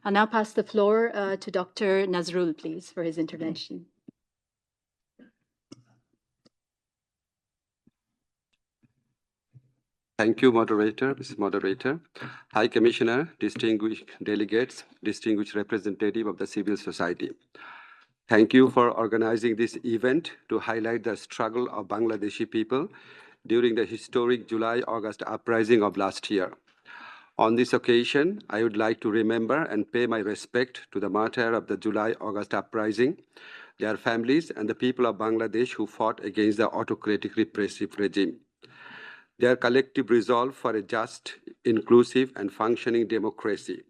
I'll now pass the floor to Dr. Nazrul, please, for his intervention. Thank you, Mrs. Moderator. High Commissioner, distinguished delegates, distinguished representative of the civil society. Thank you for organizing this event to highlight the struggle of Bangladeshi people during the historic July-August uprising of last year. On this occasion, I would like to remember and pay my respect to the martyrs of the July-August uprising, their families, and the people of Bangladesh who fought against the autocratic repressive regime. Their collective resolve for a just, inclusive, and functioning democracy,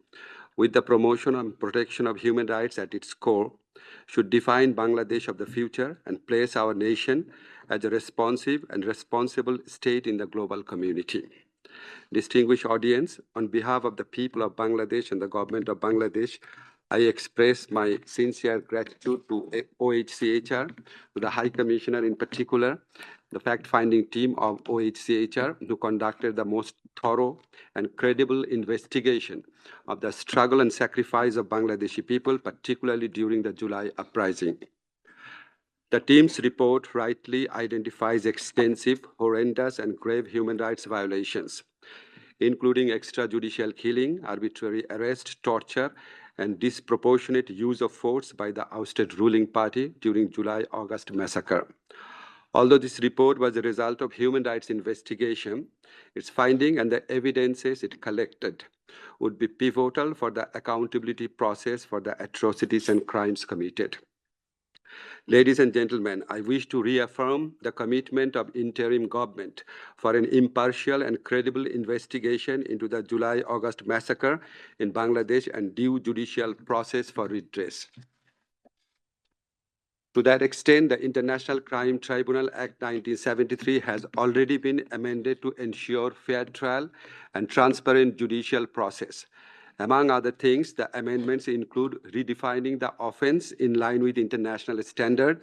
with the promotion and protection of human rights at its core, should define Bangladesh of the future and place our nation as a responsive and responsible state in the global community. Distinguished audience, on behalf of the people of Bangladesh and the government of Bangladesh, I express my sincere gratitude to OHCHR, to the High Commissioner in particular, the fact-finding team of OHCHR, who conducted the most thorough and credible investigation of the struggle and sacrifice of Bangladeshi people, particularly during the July uprising. The team's report rightly identifies extensive, horrendous, and grave human rights violations, including extrajudicial killing, arbitrary arrest, torture, and disproportionate use of force by the ousted ruling party during July-August massacre. Although this report was a result of human rights investigation, its finding and the evidences it collected would be pivotal for the accountability process for the atrocities and crimes committed. Ladies and gentlemen, I wish to reaffirm the commitment of interim government for an impartial and credible investigation into the July-August massacre in Bangladesh and due judicial process for redress. To that extent, the International Crime Tribunal Act 1973 has already been amended to ensure fair trial and transparent judicial process. Among other things, the amendments include redefining the offense in line with international standard,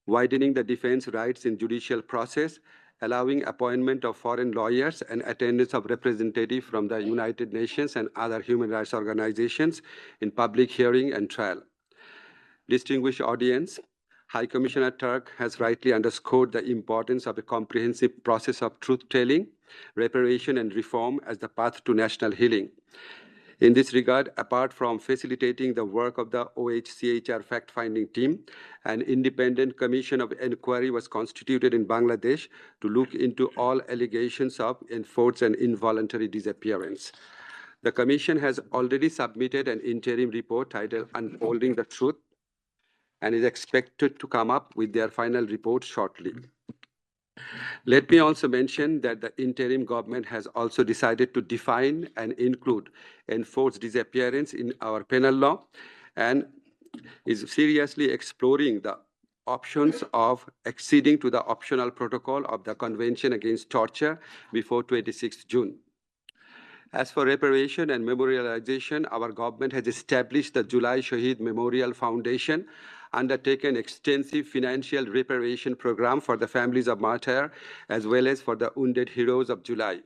widening the defense rights in judicial process, allowing appointment of foreign lawyers and attendance of representatives from the United Nations and other human rights organizations in public hearing and trial. Distinguished audience, High Commissioner Turk has rightly underscored the importance of a comprehensive process of truth-telling, reparation, and reform as the path to national healing. In this regard, apart from facilitating the work of the OHCHR fact-finding team, an independent commission of inquiry was constituted in Bangladesh to look into all allegations of enforced and involuntary disappearance. The commission has already submitted an interim report titled Unfolding the Truth and is expected to come up with their final report shortly. Let me also mention that the interim government has also decided to define and include enforced disappearance in our penal law and is seriously exploring the options of acceding to the optional protocol of the Convention Against Torture before 26 June. As for reparation and memorialization, our government has established the July Shaheed Memorial Foundation, undertaken extensive financial reparation program for the families of martyrs, as well as for the wounded heroes of July.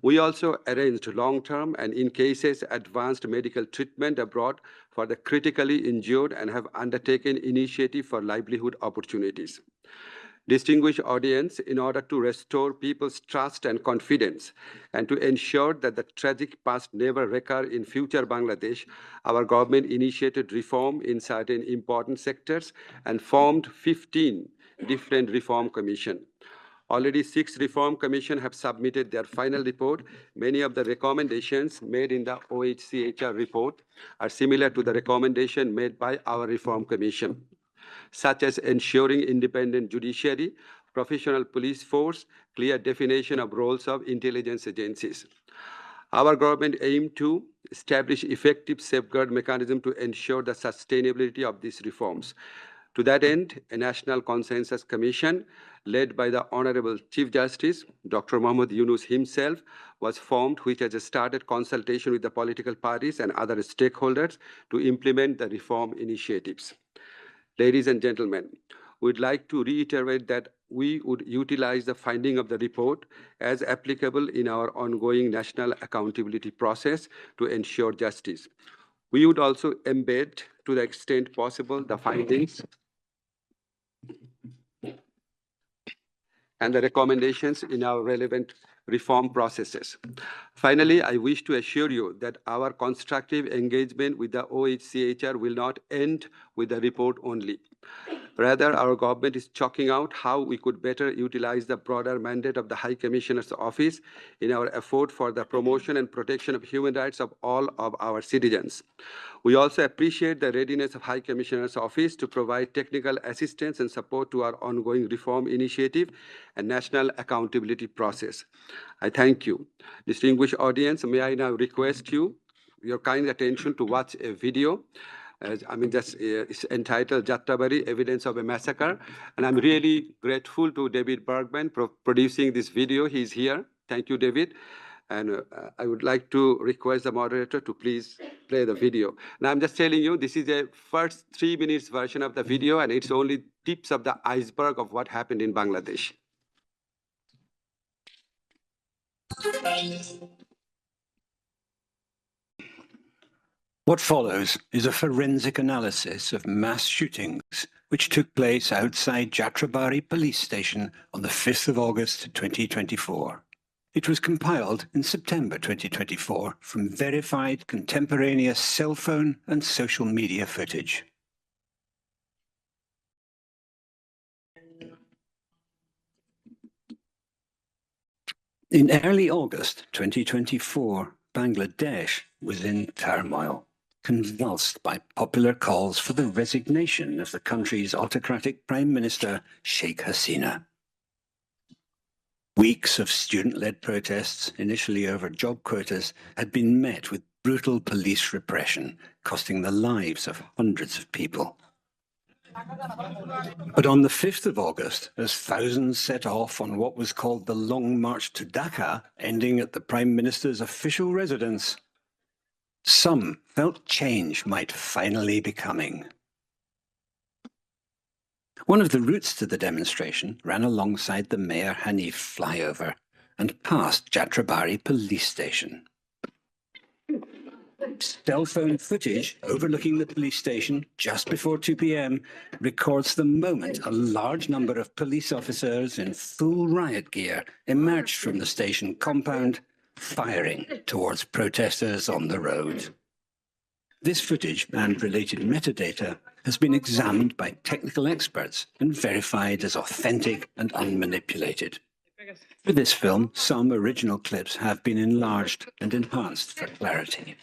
We also arranged long-term and, in cases, advanced medical treatment abroad for the critically injured and have undertaken initiative for livelihood opportunities. Distinguished audience, in order to restore people's trust and confidence and to ensure that the tragic past never recur in future Bangladesh, our government initiated reform in certain important sectors and formed 15 different reform commissions. Already 6 reform commissions have submitted their final report. Many of the recommendations made in the OHCHR report are similar to the recommendation made by our reform commission, such as ensuring independent judiciary, professional police force, clear definition of roles of intelligence agencies. Our government aimed to establish effective safeguard mechanism to ensure the sustainability of these reforms. To that end, a National Consensus Commission led by the Honorable Chief Justice, Dr. Muhammad Yunus himself, was formed, which has started consultation with the political parties and other stakeholders to implement the reform initiatives. Ladies and gentlemen, we'd like to reiterate that we would utilize the finding of the report as applicable in our ongoing national accountability process to ensure justice. We would also embed, to the extent possible, the findings and the recommendations in our relevant reform processes. Finally, I wish to assure you that our constructive engagement with the OHCHR will not end with the report only. Rather, our government is chalking out how we could better utilize the broader mandate of the High Commissioner's Office in our effort for the promotion and protection of human rights of all of our citizens. We also appreciate the readiness of High Commissioner's Office to provide technical assistance and support to our ongoing reform initiative and national accountability process. I thank you. Distinguished audience, may I now request your kind attention to watch a video. It's entitled Jatrabari, Evidence of a Massacre. And I'm really grateful to David Bergman for producing this video. He's here. Thank you, David. And I would like to request the moderator to please play the video. Now, I'm just telling you, this is a first 3 minutes version of the video, and it's only tips of the iceberg of what happened in Bangladesh. What follows is a forensic analysis of mass shootings which took place outside Jatrabari police station on the 5th of August 2024. It was compiled in September 2024 from verified contemporaneous cell phone and social media footage. In early August 2024, Bangladesh was in turmoil, convulsed by popular calls for the resignation of the country's autocratic Prime Minister, Sheikh Hasina. Weeks of student-led protests, initially over job quotas, had been met with brutal police repression, costing the lives of hundreds of people. But on the 5th of August, as thousands set off on what was called the Long March to Dhaka, ending at the Prime Minister's official residence, some felt change might finally be coming. One of the routes to the demonstration ran alongside the Mayor Hanif flyover and past Jatrabari police station. Cell phone footage overlooking the police station just before 2 p.m. records the moment a large number of police officers in full riot gear emerged from the station compound, firing towards protesters on the road. This footage and related metadata has been examined by technical experts and verified as authentic and unmanipulated. For this film, some original clips have been enlarged and enhanced for clarity.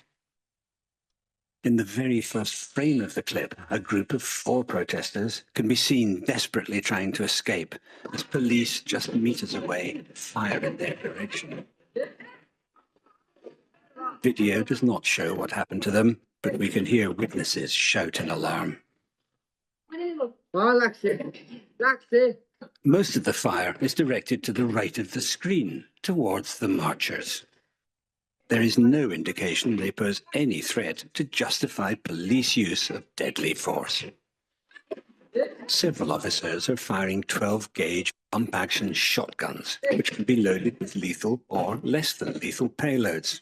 In the very first frame of the clip, a group of 4 protesters can be seen desperately trying to escape as police just meters away fire in their direction. Video does not show what happened to them, but we can hear witnesses shout in alarm. Most of the fire is directed to the right of the screen, towards the marchers. There is no indication they pose any threat to justify police use of deadly force. Several officers are firing 12-gauge pump-action shotguns, which can be loaded with lethal or less than lethal payloads.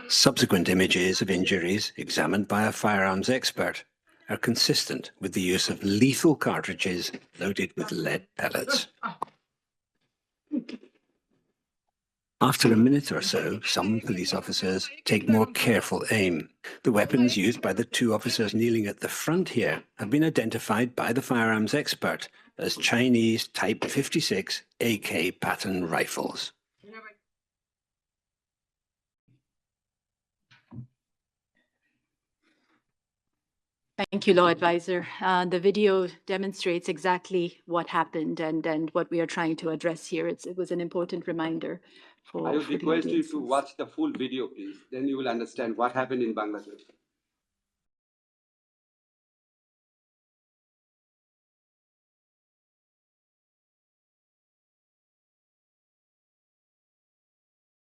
Subsequent images of injuries, examined by a firearms expert, are consistent with the use of lethal cartridges loaded with lead pellets. After a minute or so, some police officers take more careful aim. The weapons used by the 2 officers kneeling at the front here have been identified by the firearms expert as Chinese Type 56 AK pattern rifles. Thank you, Law Advisor. The video demonstrates exactly what happened and what we are trying to address here. It was an important reminder for I would the request you audience. to watch the full video, please. Then you will understand what happened in Bangladesh.